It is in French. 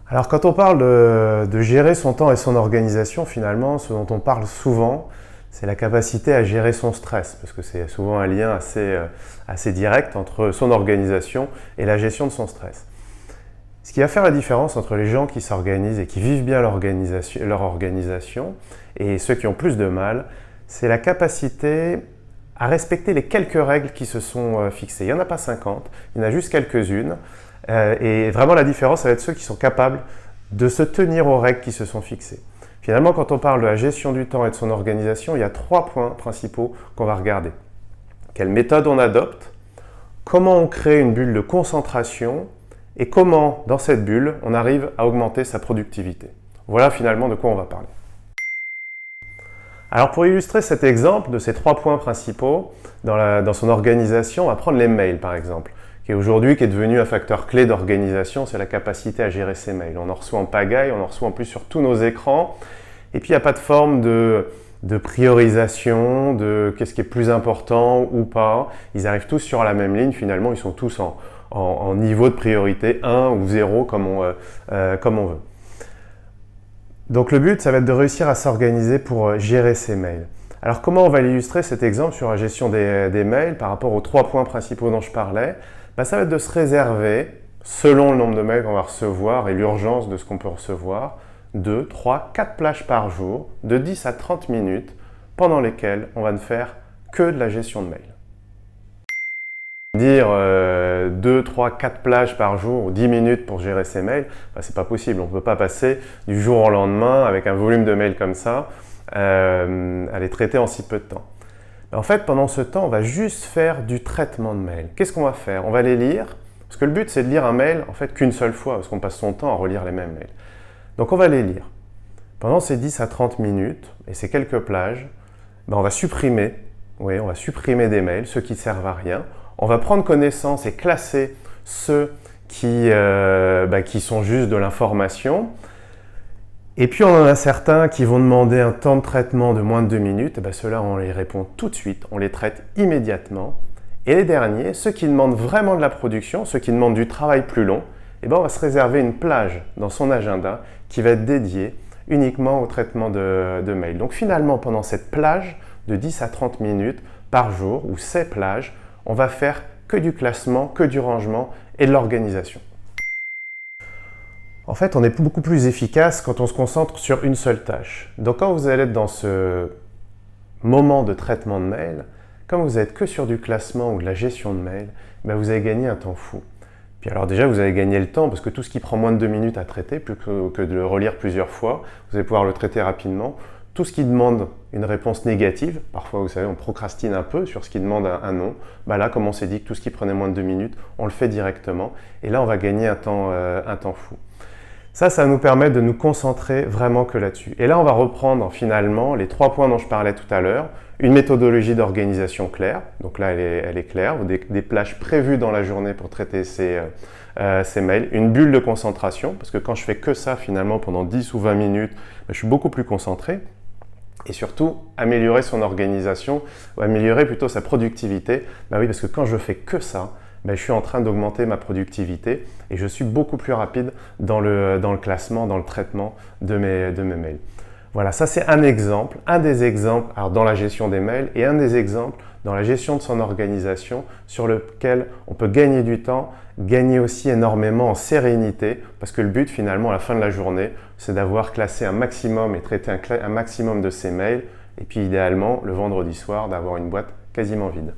Alors quand on parle de gérer son temps et son organisation, finalement, ce dont on parle souvent, c'est la capacité à gérer son stress, parce que c'est souvent un lien assez direct entre son organisation et la gestion de son stress. Ce qui va faire la différence entre les gens qui s'organisent et qui vivent bien leur organisation et ceux qui ont plus de mal, c'est la capacité à respecter les quelques règles qui se sont fixées. Il n'y en a pas 50, il y en a juste quelques-unes. Et vraiment la différence, ça va être ceux qui sont capables de se tenir aux règles qui se sont fixées. Finalement, quand on parle de la gestion du temps et de son organisation, il y a 3 points principaux qu'on va regarder. Quelle méthode on adopte, comment on crée une bulle de concentration et comment, dans cette bulle, on arrive à augmenter sa productivité. Voilà finalement de quoi on va parler. Alors pour illustrer cet exemple de ces 3 points principaux dans son organisation, on va prendre les mails par exemple, qui est devenu un facteur clé d'organisation, c'est la capacité à gérer ses mails. On en reçoit en pagaille, on en reçoit en plus sur tous nos écrans, et puis il n'y a pas de forme de priorisation, de qu'est-ce qui est plus important ou pas. Ils arrivent tous sur la même ligne, finalement, ils sont tous en niveau de priorité 1 ou 0 comme on veut. Donc le but, ça va être de réussir à s'organiser pour gérer ses mails. Alors comment on va illustrer cet exemple sur la gestion des mails par rapport aux 3 points principaux dont je parlais? Ça va être de se réserver, selon le nombre de mails qu'on va recevoir et l'urgence de ce qu'on peut recevoir, 2, 3, 4 plages par jour, de 10 à 30 minutes, pendant lesquelles on va ne faire que de la gestion de mails. Dire 2, 3, 4 plages par jour ou 10 minutes pour gérer ses mails, c'est pas possible. On ne peut pas passer du jour au lendemain avec un volume de mails comme ça à les traiter en si peu de temps. En fait, pendant ce temps, on va juste faire du traitement de mails. Qu'est-ce qu'on va faire? On va les lire, parce que le but c'est de lire un mail en fait qu'une seule fois, parce qu'on passe son temps à relire les mêmes mails. Donc on va les lire. Pendant ces 10 à 30 minutes et ces quelques plages, on va supprimer des mails, ceux qui ne servent à rien. On va prendre connaissance et classer ceux qui sont juste de l'information. Et puis on en a certains qui vont demander un temps de traitement de moins de 2 minutes. Ceux-là, on les répond tout de suite, on les traite immédiatement. Et les derniers, ceux qui demandent vraiment de la production, ceux qui demandent du travail plus long, on va se réserver une plage dans son agenda qui va être dédiée uniquement au traitement de mails. Donc finalement, pendant cette plage de 10 à 30 minutes par jour, ou ces plages, on va faire que du classement, que du rangement et de l'organisation. En fait, on est beaucoup plus efficace quand on se concentre sur une seule tâche. Donc quand vous allez être dans ce moment de traitement de mail, comme vous n'êtes que sur du classement ou de la gestion de mail, vous allez gagner un temps fou. Puis alors déjà, vous allez gagner le temps parce que tout ce qui prend moins de 2 minutes à traiter, plus que de le relire plusieurs fois, vous allez pouvoir le traiter rapidement. Tout ce qui demande une réponse négative, parfois vous savez on procrastine un peu sur ce qui demande un non, là comme on s'est dit que tout ce qui prenait moins de 2 minutes, on le fait directement et là on va gagner un temps fou. Ça va nous permettre de nous concentrer vraiment que là-dessus. Et là on va reprendre finalement les 3 points dont je parlais tout à l'heure, une méthodologie d'organisation claire, donc là elle est claire, des plages prévues dans la journée pour traiter ces mails, une bulle de concentration, parce que quand je fais que ça finalement pendant 10 ou 20 minutes, je suis beaucoup plus concentré. Et surtout, améliorer son organisation, ou améliorer plutôt sa productivité. Oui, parce que quand je fais que ça, je suis en train d'augmenter ma productivité et je suis beaucoup plus rapide dans le classement, dans le traitement de mes mails. Voilà, ça c'est un exemple, un des exemples dans la gestion des mails et un des exemples dans la gestion de son organisation sur lequel on peut gagner du temps, gagner aussi énormément en sérénité parce que le but finalement à la fin de la journée, c'est d'avoir classé un maximum et traité un maximum de ses mails et puis idéalement le vendredi soir d'avoir une boîte quasiment vide.